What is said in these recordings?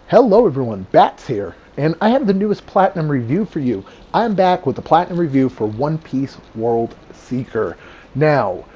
Hello everyone, Bats here, and I have the newest Platinum review for you. I'm back with the Platinum review for One Piece World Seeker. Now,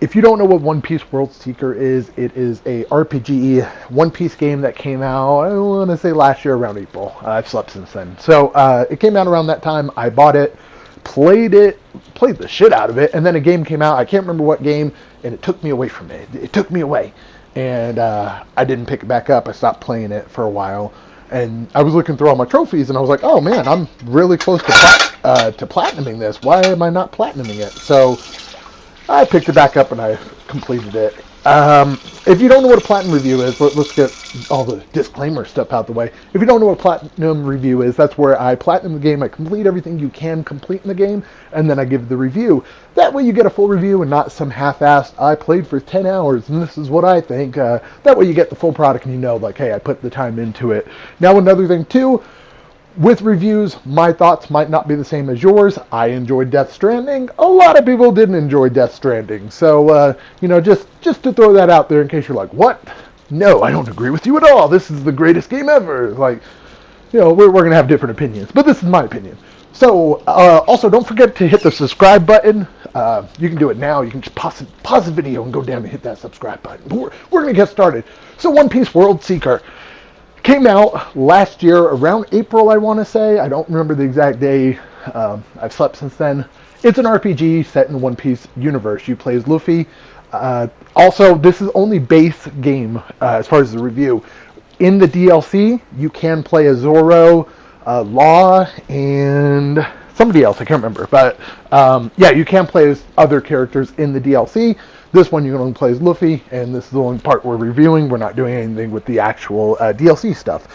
if you don't know what One Piece World Seeker is, it is a RPG One Piece game that came out, I want to say last year around April. I've slept since then. So it came out around that time. I bought it, played the shit out of it, and then a game came out. I can't remember what game, and it took me away from it. It took me away. And I didn't pick it back up. I stopped playing it for a while. And I was looking through all my trophies, and I was like, oh man, I'm really close to platinuming this. Why am I not platinuming it? So I picked it back up and I completed it. If you don't know what a platinum review is, let's get all the disclaimer stuff out the way. If you don't know what a platinum review is, that's where I platinum the game, I complete everything you can complete in the game, and then I give the review. That way you get a full review and not some half-assed, I played for 10 hours and this is what I think. That way you get the full product and you know, like, hey, I put the time into it. Now another thing too, with reviews, my thoughts might not be the same as yours. I enjoyed Death Stranding. A lot of people didn't enjoy Death Stranding. So, just to throw that out there in case you're like, what? No, I don't agree with you at all. This is the greatest game ever. Like, we're going to have different opinions. But this is my opinion. So, also, don't forget to hit the subscribe button. You can do it now. You can just pause the video and go down and hit that subscribe button. But we're going to get started. So, One Piece World Seeker came out last year around April, I want to say. I don't remember the exact day. I've slept since then. It's an RPG set in the One Piece universe. You play as Luffy. Also, this is only base game as far as the review. In the DLC, you can play as Zoro, Law, and somebody else. I can't remember. But yeah, you can play as other characters in the DLC. This one you can only play as Luffy, and this is the only part we're reviewing. We're not doing anything with the actual DLC stuff.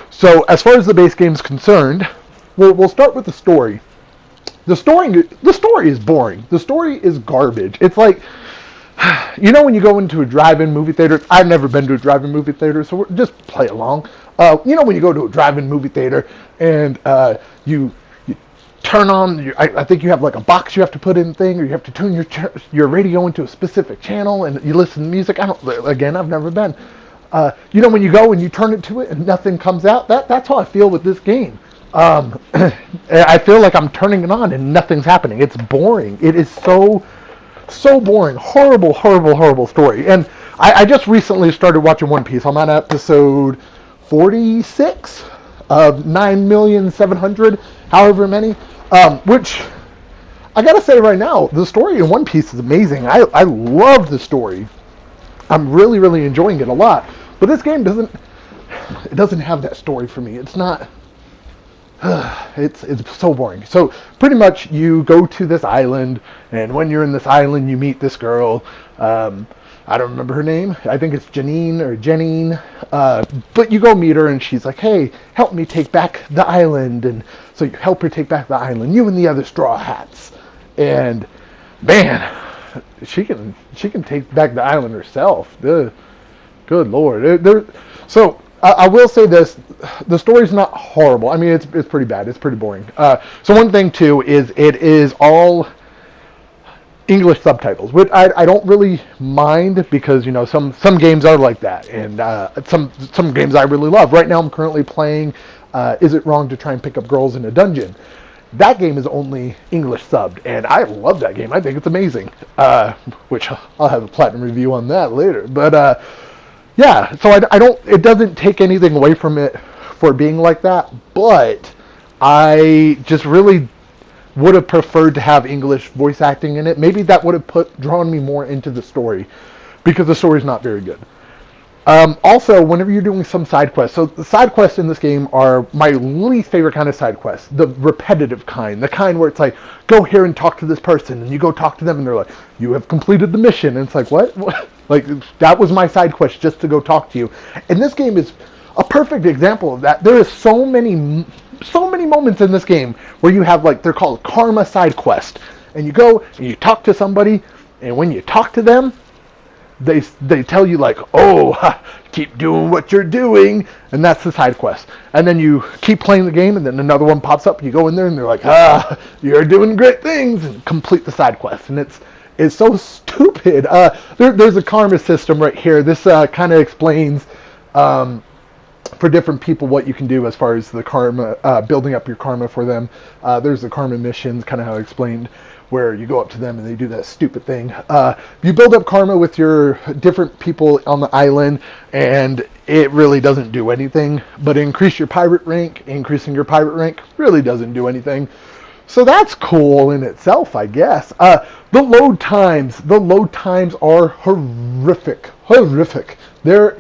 So as far as the base game is concerned, we'll start with the story. The story is boring. The story is garbage. It's like, when you go into a drive-in movie theater, I've never been to a drive-in movie theater, so just play along. When you go to a drive-in movie theater and you turn on, I think you have like a box you have to put in thing, or you have to tune your radio into a specific channel and you listen to music. I've never been. When you go and you turn it to it and nothing comes out, that's how I feel with this game. I feel like I'm turning it on and nothing's happening. It's boring. It is so boring. Horrible story. And I just recently started watching One Piece. I'm on episode 46 of 9,700,000, however many. Which, I gotta say right now, the story in One Piece is amazing. I love the story. I'm really enjoying it a lot. But this game doesn't have that story for me. It's not... It's so boring. So pretty much you go to this island, and when you're in this island, you meet this girl. I don't remember her name. I think it's Janine. But you go meet her, and she's like, "Hey, help me take back the island." And so you help her take back the island. You and the other Straw Hats. And man, she can take back the island herself. Good Lord. So I will say this: the story's not horrible. I mean, it's pretty bad. It's pretty boring. So one thing too is it is all English subtitles, which I don't really mind, because some games are like that, and some games I really love. Right now I'm currently playing Is It Wrong to Try and Pick Up Girls in a Dungeon? That game is only English subbed, and I love that game. I think it's amazing, which I'll have a platinum review on that later. But yeah, so I don't, it doesn't take anything away from it for being like that, but I just really would have preferred to have English voice acting in it. Maybe that would have drawn me more into the story, because the story's not very good. Also, whenever you're doing some side quests, so the side quests in this game are my least favorite kind of side quests, the repetitive kind, the kind where it's like, go here and talk to this person, and you go talk to them, and they're like, you have completed the mission, and it's like, what? Like, that was my side quest, just to go talk to you. And this game is a perfect example of that. There is so many moments in this game where you have, like, they're called karma side quest, and you go and you talk to somebody, and when you talk to them, they tell you, like, oh, keep doing what you're doing, and that's the side quest. And then you keep playing the game, and then another one pops up, you go in there, and they're like, you're doing great things, and complete the side quest. And it's so stupid. There's a karma system right here. This kind of explains for different people what you can do as far as the karma, building up your karma for them. There's the karma missions, kind of how I explained, where you go up to them and they do that stupid thing. You build up karma with your different people on the island, and it really doesn't do anything. But increase your pirate rank, increasing your pirate rank really doesn't do anything. So that's cool in itself, I guess. The load times are horrific. They're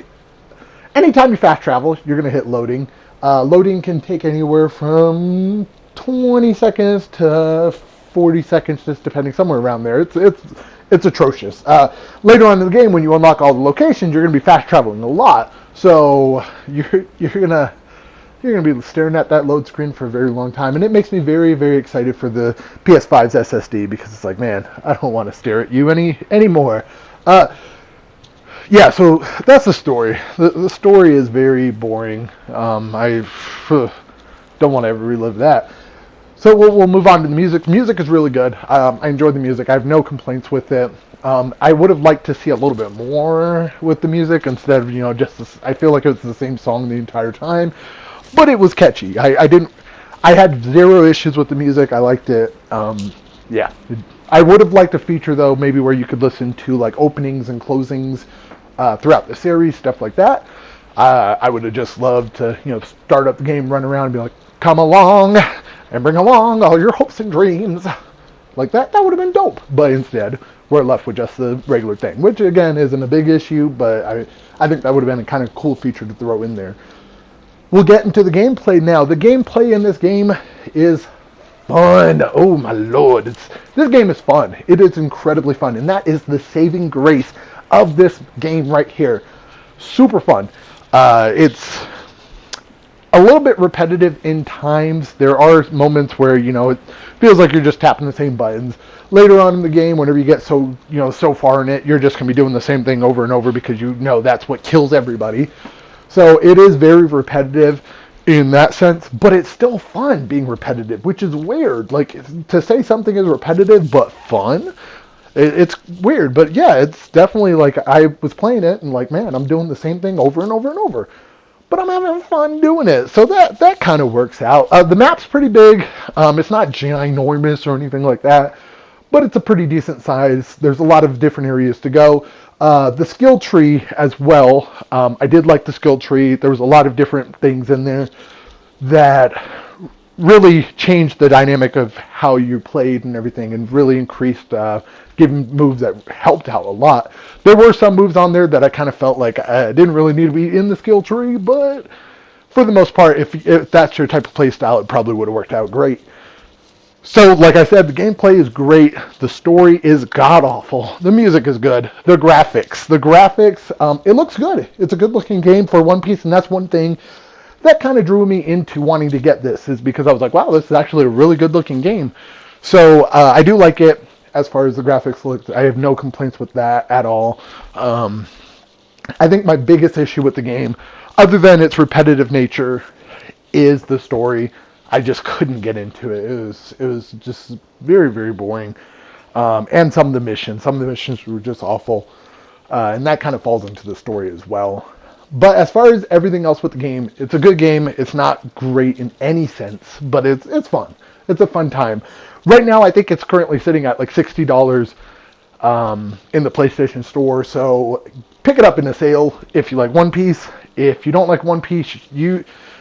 anytime you fast travel, you're going to hit loading. Loading can take anywhere from 20 seconds to 40 seconds, just depending, somewhere around there. It's atrocious. Later on in the game, when you unlock all the locations, you're going to be fast traveling a lot. So you're gonna be staring at that load screen for a very long time, and it makes me very, very excited for the PS5's SSD, because it's like, man, I don't want to stare at you anymore. Yeah, so that's the story. The story is very boring. I don't want to ever relive that. So we'll move on to the music. The music is really good. I enjoy the music. I have no complaints with it. I would have liked to see a little bit more with the music instead of, just this, I feel like it was the same song the entire time, but it was catchy. I had zero issues with the music. I liked it. Yeah. I would have liked a feature, though, maybe where you could listen to like openings and closings throughout the series, stuff like that. I would have just loved to, start up the game, run around, and be like, "Come along and bring along all your hopes and dreams," like that. That would have been dope. But instead, we're left with just the regular thing, which again isn't a big issue, but I think that would have been a kind of cool feature to throw in there. We'll get into the gameplay now. The gameplay in this game is fun. Oh my lord, this game is fun. It is incredibly fun, and that is the saving grace of this game right here. Super fun. It's a little bit repetitive in times. There are moments where, it feels like you're just tapping the same buttons. Later on in the game, whenever you get so far in it, you're just going to be doing the same thing over and over, because that's what kills everybody. So it is very repetitive in that sense, but it's still fun being repetitive, which is weird. Like, to say something is repetitive but fun, it's weird. But yeah, it's definitely like, I was playing it and like, man, I'm doing the same thing over and over and over, but I'm having fun doing it. So that kind of works out. The map's pretty big. It's not ginormous or anything like that, but it's a pretty decent size. There's a lot of different areas to go. The skill tree as well. I did like the skill tree. There was a lot of different things in there that really changed the dynamic of how you played and everything, and really increased, giving moves that helped out a lot. There were some moves on there that I kind of felt like I didn't really need to be in the skill tree, but for the most part, if that's your type of play style, it probably would have worked out great. So, like I said, the gameplay is great. The story is god-awful. The music is good. The graphics, it looks good. It's a good-looking game for One Piece, and that's one thing that kind of drew me into wanting to get this, is because I was like, wow, this is actually a really good-looking game. So, I do like it as far as the graphics look. I have no complaints with that at all. I think my biggest issue with the game, other than its repetitive nature, is the story. I just couldn't get into it. It was just very, very boring. And some of the missions were just awful. And that kind of falls into the story as well. But as far as everything else with the game, it's a good game. It's not great in any sense, but it's fun. It's a fun time. Right now, I think it's currently sitting at like $60 in the PlayStation Store. So pick it up in a sale if you like One Piece. If you don't like One Piece,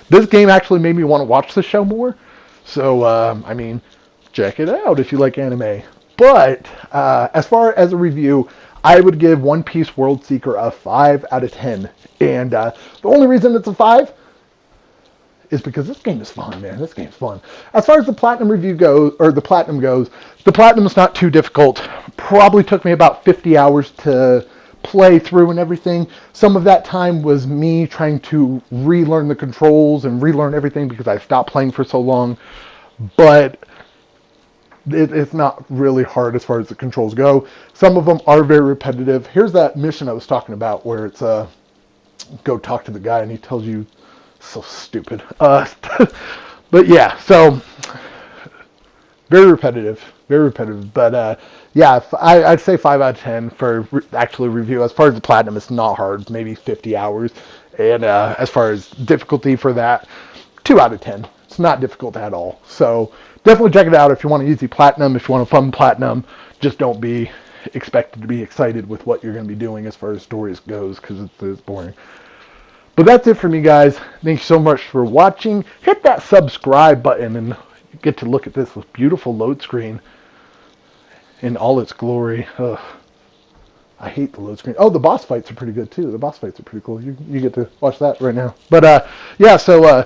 this game actually made me want to watch the show more. So, check it out if you like anime. But as far as a review, I would give One Piece World Seeker a 5 out of 10. And the only reason it's a 5 is because this game is fun, man. This game's fun. As far as the platinum goes, the platinum is not too difficult. Probably took me about 50 hours to play through and everything. Some of that time was me trying to relearn the controls and relearn everything because I stopped playing for so long. But it's not really hard as far as the controls go. Some of them are very repetitive. Here's that mission I was talking about where it's go talk to the guy and he tells you, so stupid. But yeah, so very repetitive. But yeah, I'd say 5 out of 10 for actually review. As far as the platinum, it's not hard. Maybe 50 hours. And as far as difficulty for that, 2 out of 10. It's not difficult at all. So definitely check it out if you want to easy platinum, if you want a fun platinum. Just don't be expected to be excited with what you're going to be doing as far as stories goes, because it's boring. But that's it for me, guys. Thanks so much for watching. Hit that subscribe button and you get to look at this beautiful load screen in all its glory. Ugh. I hate the load screen. Oh, the boss fights are pretty good too. The boss fights are pretty cool. You get to watch that right now. But yeah, so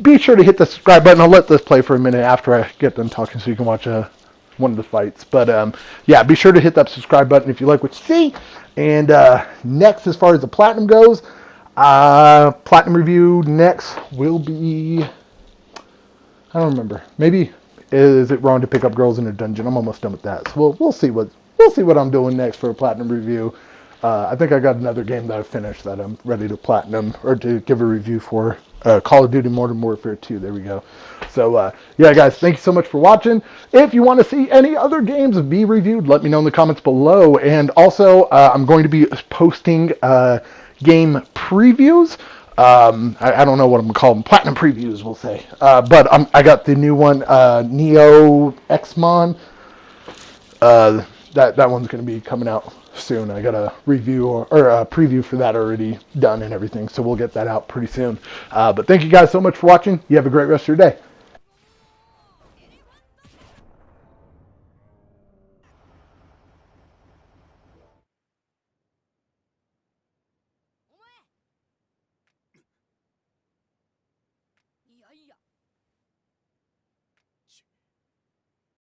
be sure to hit the subscribe button. I'll let this play for a minute after I get done talking so you can watch one of the fights. But yeah, be sure to hit that subscribe button if you like what you see. And next, as far as the platinum goes, platinum review next will be, I don't remember. Maybe is it wrong to pick up girls in a dungeon? I'm almost done with that. So we'll see what I'm doing next for a platinum review. I think I got another game that I finished that I'm ready to platinum or to give a review for. Call of Duty Modern Warfare 2. There we go. So yeah, guys, thank you so much for watching. If you want to see any other games be reviewed, let me know in the comments below. And also, I'm going to be posting game previews. I don't know what I'm going to call them. Platinum previews, we'll say. But I got the new one, Neo Xmon. That one's going to be coming out soon. I got a review or a preview for that already done and everything, so we'll get that out pretty soon. But thank you guys so much for watching. You have a great rest of your day.